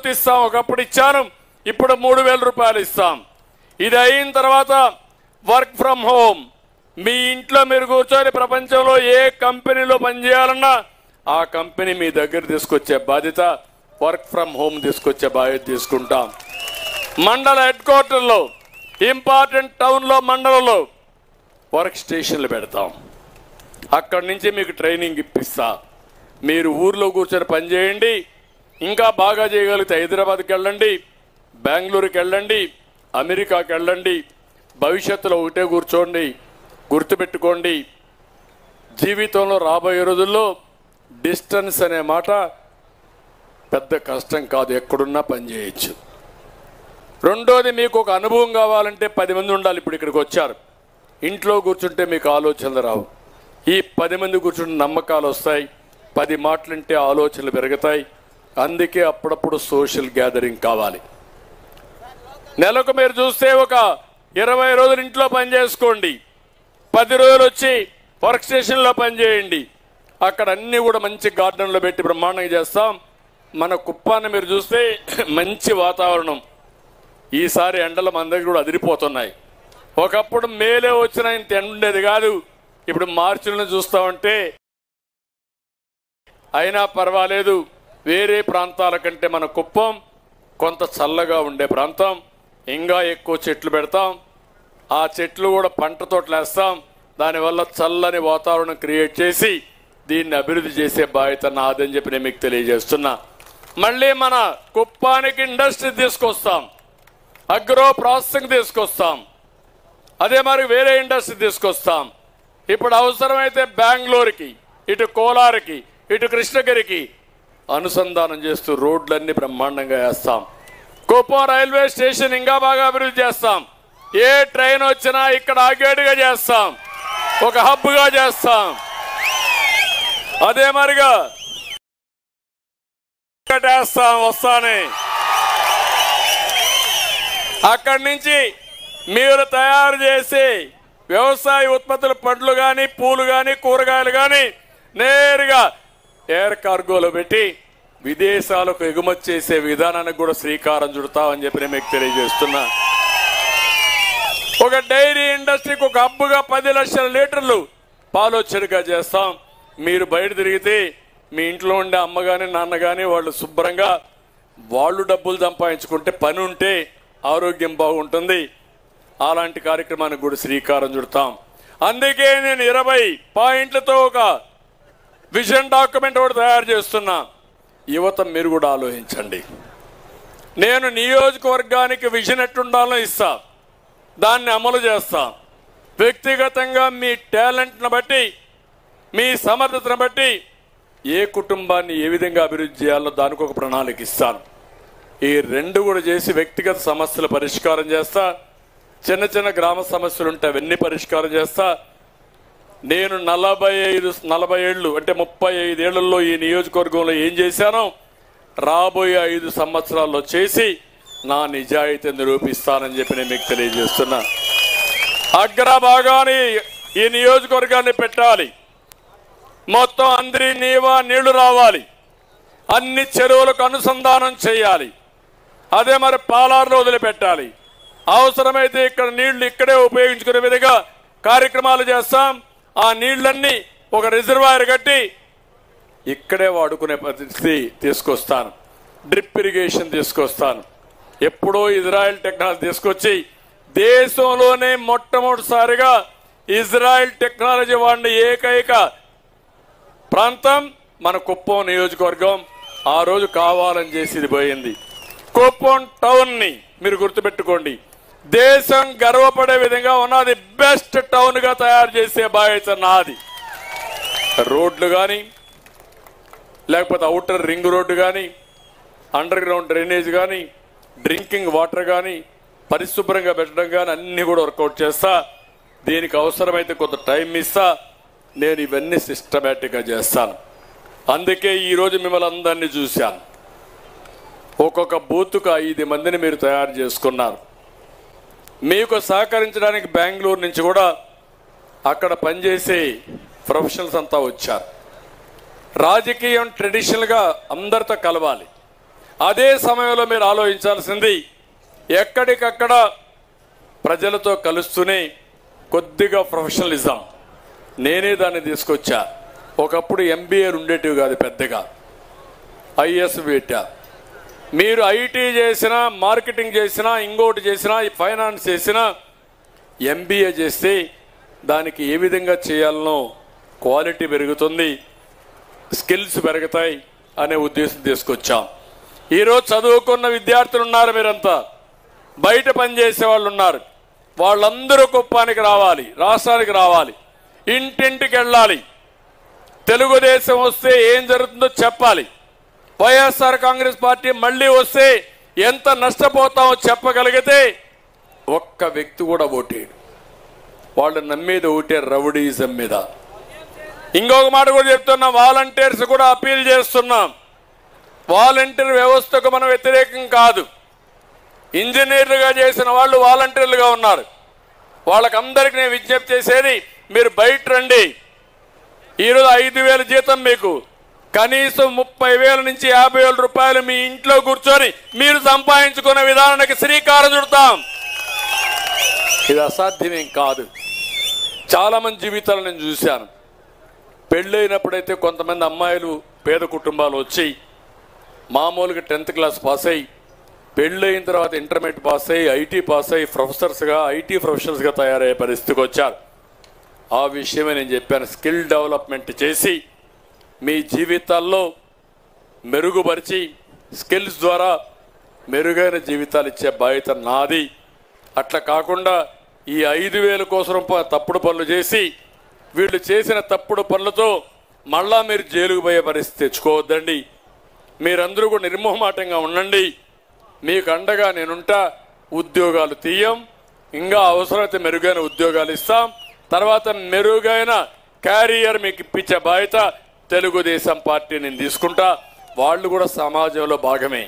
చేయూత ఇస్తాం. ఒకప్పుడు ఇచ్చాను, ఇప్పుడు 3,000 రూపాయలు ఇస్తాం. ఇది అయిన తర్వాత వర్క్ ఫ్రమ్ హోమ్, మీ ఇంట్లో మీరు కూర్చొని ప్రపంచంలో ఏ కంపెనీలో పనిచేయాలన్నా ఆ కంపెనీ మీ దగ్గర తీసుకొచ్చే బాధ్యత, వర్క్ ఫ్రమ్ హోమ్ తీసుకొచ్చే బాధ్యత తీసుకుంటాం. మండల హెడ్ క్వార్టర్లో, ఇంపార్టెంట్ టౌన్లో, మండలంలో వర్క్ స్టేషన్లు పెడతాం. అక్కడి నుంచి మీకు ట్రైనింగ్ ఇప్పిస్తా. మీరు ఊర్లో కూర్చొని పనిచేయండి. ఇంకా బాగా చేయగలిగితే హైదరాబాద్కి వెళ్ళండి, బెంగళూరుకి వెళ్ళండి, అమెరికాకి వెళ్ళండి. భవిష్యత్తులో ఒకటే కూర్చోండి. గుర్తుపెట్టుకోండి, జీవితంలో రాబోయే రోజుల్లో డిస్టెన్స్ అనే మాట పెద్ద కష్టం కాదు, ఎక్కడున్నా పని చేయొచ్చు. రెండోది, మీకు ఒక అనుభవం కావాలంటే 10 మంది ఉండాలి. ఇప్పుడు ఇక్కడికి వచ్చారు, ఇంట్లో కూర్చుంటే మీకు ఆలోచనలు రావు. ఈ 10 మంది కూర్చుంటే నమ్మకాలు వస్తాయి, 10 మాటలుంటే ఆలోచనలు పెరుగుతాయి. అందుకే అప్పుడప్పుడు సోషల్ గ్యాదరింగ్ కావాలి. నెలకు మీరు చూస్తే ఒక 20 రోజులు ఇంట్లో పని చేసుకోండి, 10 రోజులు వచ్చి వర్క్ స్టేషన్లో పనిచేయండి. అక్కడ అన్నీ కూడా మంచి గార్డెన్లో పెట్టి బ్రహ్మాండంగా చేస్తాం. మన కుప్పాన్ని మీరు చూస్తే మంచి వాతావరణం. ఈసారి ఎండలు మన దగ్గర కూడా అదిరిపోతున్నాయి. ఒకప్పుడు మేలే వచ్చినా ఇంత ఎండ ఉండేది కాదు, ఇప్పుడు మార్చిలో చూస్తామంటే. అయినా పర్వాలేదు, వేరే ప్రాంతాల కంటే మన కుప్పం కొంత చల్లగా ఉండే ప్రాంతం. ఇంకా ఎక్కువ చెట్లు పెడతాం, ఆ చెట్లు కూడా పంట తోటలు వేస్తాం. దానివల్ల చల్లని వాతావరణం క్రియేట్ చేసి దీన్ని అభివృద్ధి చేసే బాధ్యత నాదని చెప్పి నేను మీకు తెలియజేస్తున్నా. మళ్ళీ మన కుప్పానికి ఇండస్ట్రీ తీసుకొస్తాం, అగ్రో ప్రాసెసింగ్ తీసుకొస్తాం, అదే మరి వేరే ఇండస్ట్రీ తీసుకొస్తాం. ఇప్పుడు అవసరమైతే బెంగళూరుకి, ఇటు కోలార్కి, ఇటు కృష్ణగిరికి అనుసంధానం చేస్తూ రోడ్లన్నీ బ్రహ్మాండంగా వేస్తాం. కుప్పం రైల్వే స్టేషన్ ఇంకా బాగా అభివృద్ధి చేస్తాం. ఏ ట్రైన్ వచ్చినా ఇక్కడ ఆగేటుగా చేస్తాం, ఒక హబ్గా చేస్తాం. అదే మరిగా కట్టేస్తాం వస్తానే. అక్కడి నుంచి మీరు తయారు చేసి వ్యవసాయ ఉత్పత్తులు, పండ్లు కానీ, పూలు కానీ, కూరగాయలు కానీ నేరుగా ఎయిర్ కార్గోలో పెట్టి విదేశాలకు ఎగుమతి చేసే విధానానికి కూడా శ్రీకారం చుడతామని చెప్పి నేను మీకు తెలియజేస్తున్నా. ఒక డైరీ ఇండస్ట్రీకి ఒక హబ్బుగా 10 లక్షల లీటర్లు పాలు వచ్చేట్టుగా చేస్తాం. మీరు బయట తిరిగితే మీ ఇంట్లో ఉండే అమ్మ కానీ, నాన్న కానీ వాళ్ళు శుభ్రంగా వాళ్ళు డబ్బులు సంపాదించుకుంటే, పని ఉంటే ఆరోగ్యం బాగుంటుంది. అలాంటి కార్యక్రమానికి కూడా శ్రీకారం చుడతాం. అందుకే నేను 20 పాయింట్లతో ఒక విజన్ డాక్యుమెంట్ ఒకటి తయారు చేస్తున్నా. యువత మీరు కూడా ఆలోచించండి. నేను నియోజకవర్గానికి విజన్ ఎట్టుండాలో ఇస్తా, దాన్ని అమలు చేస్తా. వ్యక్తిగతంగా మీ టాలెంట్ను బట్టి, మీ సమర్థతను బట్టి ఏ కుటుంబాన్ని ఏ విధంగా అభివృద్ధి చేయాలో దానికి ఒక ప్రణాళిక ఇస్తాను. ఈ 2 కూడా చేసి వ్యక్తిగత సమస్యలు పరిష్కారం చేస్తా. చిన్న చిన్న గ్రామ సమస్యలు ఉంటే అవన్నీ పరిష్కారం చేస్తా. నేను 40 ఏళ్ళు అంటే 35 ఏళ్లలో ఈ నియోజకవర్గంలో ఏం చేశానో రాబోయే 5 సంవత్సరాల్లో చేసి నా నిజాయితీ నిరూపిస్తానని చెప్పి నేను మీకు తెలియజేస్తున్నా. అగ్రభాగాన్ని ఈ నియోజకవర్గాన్ని పెట్టాలి. మొత్తం అందరి నీళ్లు రావాలి, అన్ని చెరువులకు అనుసంధానం చేయాలి. అదే మరి పాలార్లో వదిలిపెట్టాలి. అవసరమైతే ఇక్కడ నీళ్లు ఇక్కడే ఉపయోగించుకునే విధంగా కార్యక్రమాలు చేస్తాం. ఆ నీళ్లన్నీ ఒక రిజర్వాయర్ కట్టి ఇక్కడే వాడుకునే పరిస్థితి తీసుకొస్తాను. డ్రిప్ ఇరిగేషన్ తీసుకొస్తాను. ఎప్పుడో ఇజ్రాయెల్ టెక్నాలజీ తీసుకొచ్చి దేశంలోనే మొట్టమొదటిసారిగా ఇజ్రాయెల్ టెక్నాలజీ వాడిన ఏకైక ప్రాంతం మన కుప్పం నియోజకవర్గం. ఆ రోజు కావాలని చేసి ఇది పోయింది. కుప్పం టౌన్ ని మీరు గుర్తుపెట్టుకోండి, దేశం గర్వపడే విధంగా ఉన్నది బెస్ట్ టౌన్ గా తయారు చేసే బాధ్యత నాది. రోడ్లు కానీ, లేకపోతే అవుటర్ రింగ్ రోడ్డు కానీ, అండర్ గ్రౌండ్ డ్రైనేజ్ కానీ, డ్రింకింగ్ వాటర్ కానీ పరిశుభ్రంగా పెట్టడం కానీ అన్ని కూడా వర్కౌట్ చేస్తా. దీనికి అవసరమైతే కొంత టైం ఇస్తా. నేను ఇవన్నీ సిస్టమేటిక్గా చేస్తాను. అందుకే ఈరోజు మిమ్మల్ని అందరినీ చూశాను. ఒక్కొక్క బూత్కు 5 మందిని మీరు తయారు చేసుకున్నారు. మీకు సహకరించడానికి బెంగళూరు నుంచి కూడా అక్కడ పనిచేసే ప్రొఫెషనల్స్ అంతా వచ్చారు. రాజకీయం ట్రెడిషనల్గా అందరితో కలవాలి. అదే సమయంలో మీరు ఆలోచించాల్సింది ఎక్కడికక్కడ ప్రజలతో కలుస్తూనే కొద్దిగా ప్రొఫెషనలిజం, నేనే దాన్ని తీసుకొచ్చా. ఒకప్పుడు ఎంబీఏలు ఉండేటివి కాదు, పెద్దగా ఐఎస్ పెట్టా. మీరు ఐటీ చేసినా, మార్కెటింగ్ చేసినా, ఇంకోటి చేసినా, ఫైనాన్స్ చేసినా, ఎంబీఏ చేస్తే దానికి ఏ విధంగా చేయాలనో క్వాలిటీ పెరుగుతుంది, స్కిల్స్ పెరుగుతాయి అనే ఉద్దేశం తీసుకొచ్చాం. ఈరోజు చదువుకున్న విద్యార్థులు ఉన్నారు, మీరంతా బయట పనిచేసే వాళ్ళు ఉన్నారు. వాళ్ళందరూ కుప్పానికి రావాలి, రాష్ట్రానికి రావాలి, ఇంటింటికి వెళ్ళాలి. తెలుగుదేశం వస్తే ఏం జరుగుతుందో చెప్పాలి. వైఎస్ఆర్ కాంగ్రెస్ పార్టీ మళ్ళీ వస్తే ఎంత నష్టపోతామో చెప్పగలిగితే ఒక్క వ్యక్తి కూడా ఓటేయడు. వాళ్ళు నమ్మేది ఒకటే, రౌడీజం మీద. ఇంకొక మాట కూడా చెప్తున్నాం, వాలంటీర్స్ కూడా అపీల్ చేస్తున్నాం. వాలంటీర్ వ్యవస్థకు మనం వ్యతిరేకం కాదు. ఇంజనీర్లుగా చేసిన వాళ్ళు వాలంటీర్లుగా ఉన్నారు. వాళ్ళకందరికీ నేను విజ్ఞప్తి చేసేది, మీరు బయట రండి. ఈరోజు 5,000 జీతం, మీకు కనీసం 30,000 నుంచి 50,000 రూపాయలు మీ ఇంట్లో కూర్చొని మీరు సంపాదించుకునే విధానానికి శ్రీకారం చుడతాం. ఇది అసాధ్యమేం కాదు. చాలా మంది జీవితాలు నేను చూశాను. పెళ్ళైనప్పుడైతే కొంతమంది అమ్మాయిలు పేద కుటుంబాలు వచ్చి మామూలుగా 10th క్లాస్ పాస్ అయ్యి, పెళ్ళైన తర్వాత ఇంటర్మీడియట్ పాస్ అయ్యి, ఐటీ పాస్ అయ్యి ప్రొఫెసర్స్గా, ఐటీ ప్రొఫెషనల్స్గా తయారయ్యే పరిస్థితికి వచ్చారు. ఆ విషయమే నేను చెప్పాను. స్కిల్ డెవలప్మెంట్ చేసి మీ జీవితాల్లో మెరుగుపరిచి స్కిల్స్ ద్వారా మెరుగైన జీవితాలు ఇచ్చే బాధ్యత నాది. అట్లా కాకుండా ఈ 5,000 కోసం తప్పుడు పనులు చేసి, వీళ్ళు చేసిన తప్పుడు పనులతో మళ్ళా మీరు జైలుకు పోయే పరిస్థితి తెచ్చుకోవద్దండి. మీరందరూ కూడా నిర్మోహమాటంగా ఉండండి. మీకు అండగా నేనుంటా. ఉద్యోగాలు తీయం, ఇంకా అవసరమైతే మెరుగైన ఉద్యోగాలు ఇస్తాం. తర్వాత మెరుగైన క్యారియర్ మీకు ఇప్పించే బాధ్యత తెలుగుదేశం పార్టీ నేను తీసుకుంటా. వాళ్ళు కూడా సమాజంలో భాగమే.